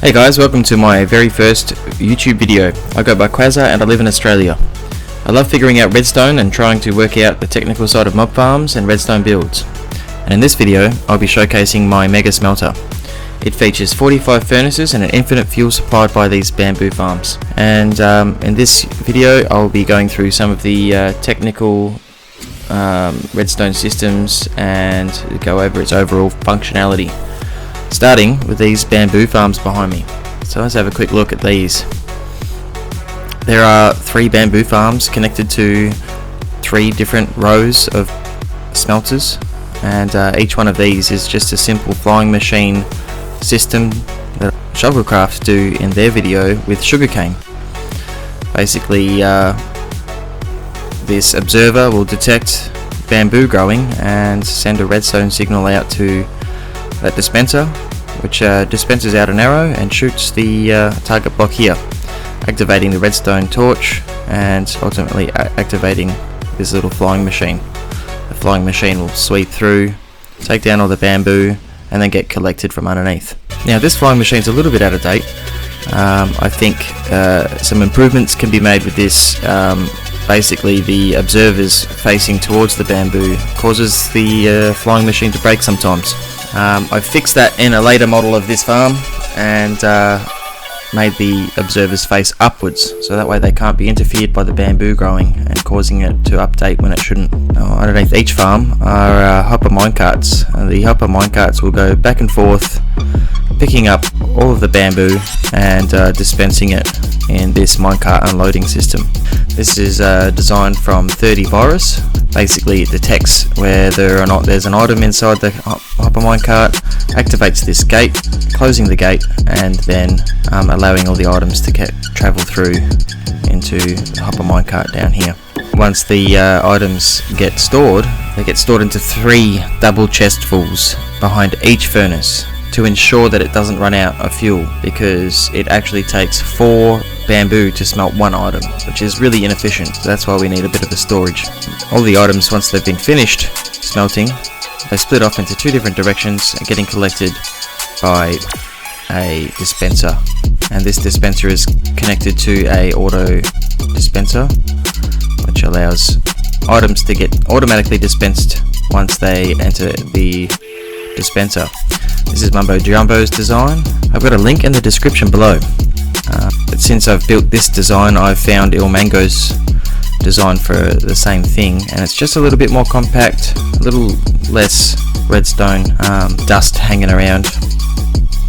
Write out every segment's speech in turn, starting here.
Hey guys, welcome to my very first YouTube video. I go by Quasar and I live in Australia. I love figuring out redstone and trying to work out the technical side of mob farms and redstone builds. And in this video, I'll be showcasing my Mega Smelter. It features 45 furnaces and an infinite fuel supplied by these bamboo farms. And in this video, I'll be going through some of the technical redstone systems and go over its overall functionality. Starting with these bamboo farms behind me. So let's have a quick look at these. There are 3 bamboo farms connected to 3 different rows of smelters, and each one of these is just a simple flying machine system that Shovelcraft do in their video with sugarcane. Basically, this observer will detect bamboo growing and send a redstone signal out to that dispenser, which dispenses out an arrow and shoots the target block here, activating the redstone torch and ultimately activating this little flying machine. The flying machine will sweep through, take down all the bamboo, and then get collected from underneath. Now this flying machine's a little bit out of date. I think some improvements can be made with this. Basically, the observers facing towards the bamboo causes the flying machine to break sometimes. I fixed that in a later model of this farm and made the observers face upwards, so that way they can't be interfered by the bamboo growing and causing it to update when it shouldn't. Underneath each farm are hopper minecarts, and the hopper minecarts will go back and forth, picking up all of the bamboo and dispensing it in this minecart unloading system. This is designed from throught. Basically, it detects whether or not there's an item inside the hopper minecart, activates this gate, closing the gate, and then allowing all the items to travel through into the hopper minecart down here. Once the items get stored, they get stored into 3 double chestfuls behind each furnace to ensure that it doesn't run out of fuel, because it actually takes 4 bamboo to smelt 1 item, which is really inefficient. So that's why we need a bit of a storage. All the items, once they've been finished smelting, they split off into 2 different directions and getting collected by a dispenser. And this dispenser is connected to a auto dispenser, which allows items to get automatically dispensed once they enter the dispenser. This is Mumbo Jumbo's design. I've got a link in the description below. But since I've built this design, I've found Mango's design for the same thing, and it's just a little bit more compact, a little less redstone dust hanging around.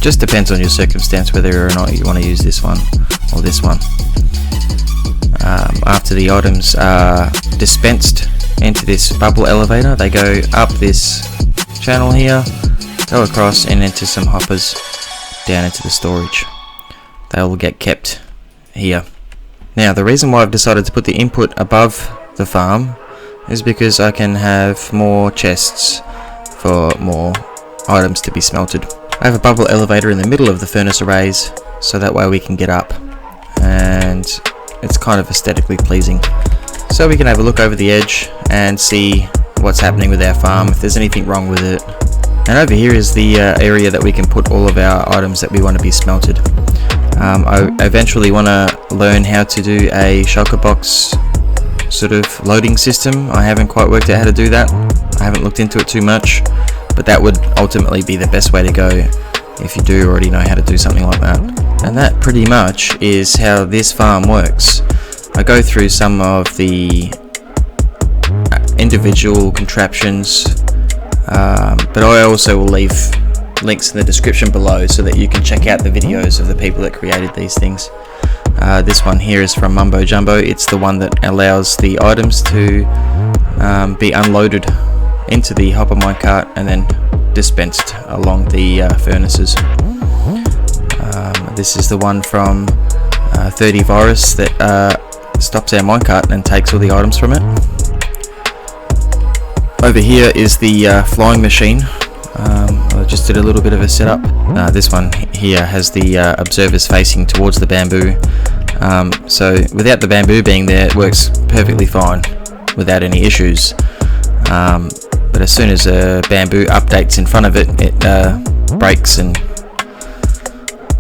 Just depends on your circumstance whether or not you want to use this one or this one. After the items are dispensed into this bubble elevator, they go up this channel here, go across and into some hoppers down into the storage. They'll get kept here. Now, the reason why I've decided to put the input above the farm is because I can have more chests for more items to be smelted. I have a bubble elevator in the middle of the furnace arrays, so that way we can get up, and it's kind of aesthetically pleasing. So we can have a look over the edge and see what's happening with our farm, if there's anything wrong with it. And over here is the area that we can put all of our items that we want to be smelted. I eventually want to learn how to do a shulker box sort of loading system. I haven't quite worked out how to do that. I haven't looked into it too much, but that would ultimately be the best way to go if you do already know how to do something like that. And that pretty much is how this farm works. I go through some of the individual contraptions, but I also will leave links in the description below so that you can check out the videos of the people that created these things. This one here is from Mumbo Jumbo. It's the one that allows the items to be unloaded into the hopper minecart and then dispensed along the furnaces. This is the one from throught that stops our minecart and takes all the items from it. Over here is the flying machine. I just did a little bit of a setup. This one here has the observers facing towards the bamboo. So without the bamboo being there, it works perfectly fine without any issues. But as soon as a bamboo updates in front of it, it breaks and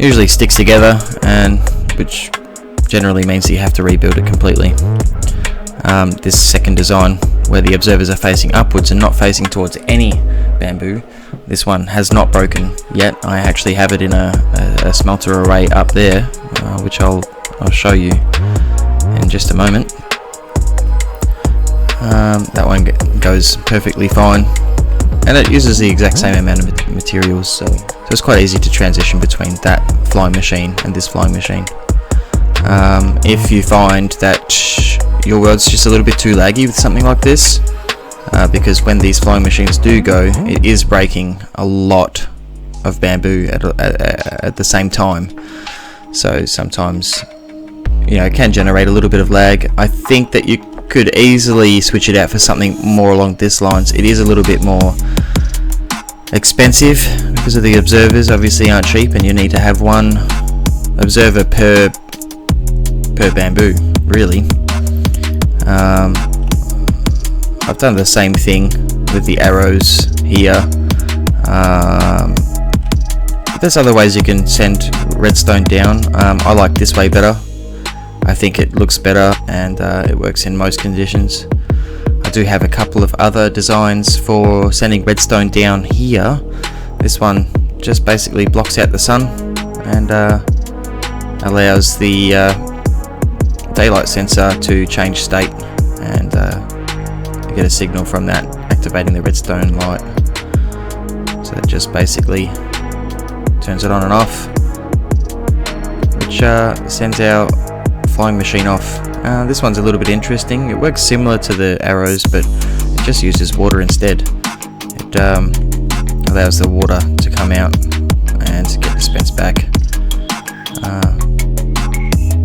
usually sticks together, and which generally means that you have to rebuild it completely. This second design, where the observers are facing upwards and not facing towards any bamboo, this one has not broken yet. I actually have it in a smelter array up there, which I'll show you in just a moment. That one goes perfectly fine, and it uses the exact same amount of materials, so it's quite easy to transition between that flying machine and this flying machine. If you find that your world's just a little bit too laggy with something like this, because when these flying machines do go, it is breaking a lot of bamboo at the same time, so sometimes, you know, it can generate a little bit of lag. I think that you could easily switch it out for something more along this lines. It is a little bit more expensive because of the observers obviously aren't cheap, and you need to have one observer per bamboo, really. I've done the same thing with the arrows here. There's other ways you can send redstone down. I like this way better. I think it looks better, and it works in most conditions. I do have a couple of other designs for sending redstone down here. This one just basically blocks out the sun and allows the daylight sensor to change state, and you get a signal from that activating the redstone light. So it just basically turns it on and off, which sends our flying machine off. This one's a little bit interesting. It works similar to the arrows, but it just uses water instead. It allows the water to come out and get dispensed back.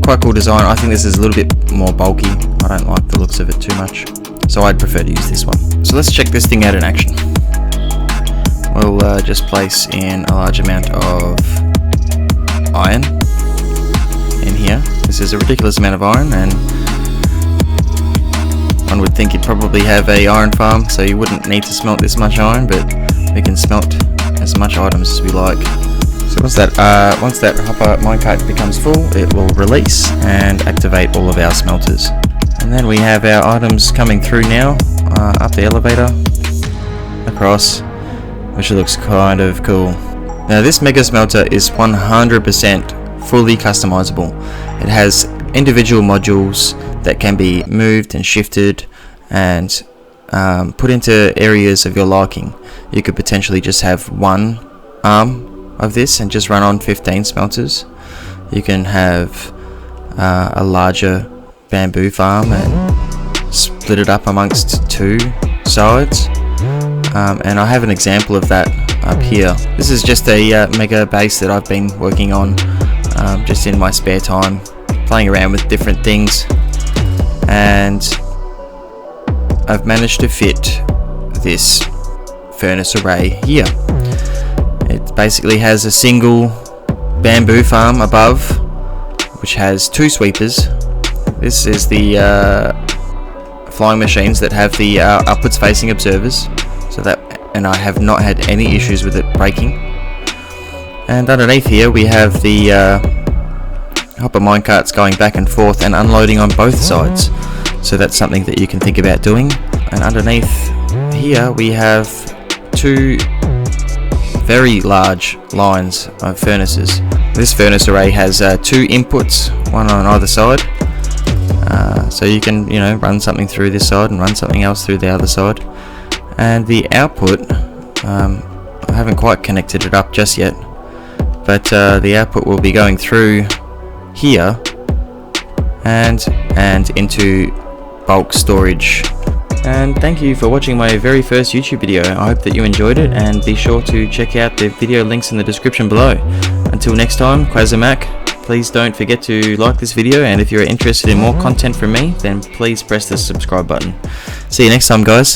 Quite cool design. I think this is a little bit more bulky. I don't like the looks of it too much, so I'd prefer to use this one. So let's check this thing out in action. We'll just place in a large amount of iron in here. This is a ridiculous amount of iron, and one would think you'd probably have a iron farm, so you wouldn't need to smelt this much iron, but we can smelt as much items as we like. So once that hopper minecart becomes full, it will release and activate all of our smelters. And then we have our items coming through now, up the elevator, across, which looks kind of cool. Now this Mega Smelter is 100% fully customizable. It has individual modules that can be moved and shifted and put into areas of your liking. You could potentially just have one arm of this and just run on 15 smelters. You can have a larger bamboo farm and split it up amongst two sides, and I have an example of that up here. This is just a mega base that I've been working on just in my spare time, playing around with different things, and I've managed to fit this furnace array here. It basically has a single bamboo farm above, which has two sweepers. This is the flying machines that have the upwards facing observers, and I have not had any issues with it breaking. And underneath here we have the hopper minecarts going back and forth and unloading on both sides, so that's something that you can think about doing. And underneath here we have two very large lines of furnaces. This furnace array has two inputs, one on either side, so you can, you know, run something through this side and run something else through the other side. And the output, I haven't quite connected it up just yet, but the output will be going through here and into bulk storage. And thank you for watching my very first YouTube video. I hope that you enjoyed it, and be sure to check out the video links in the description below. Until next time, Quasarmac, please don't forget to like this video, and if you're interested in more content from me, then please press the subscribe button. See you next time, guys.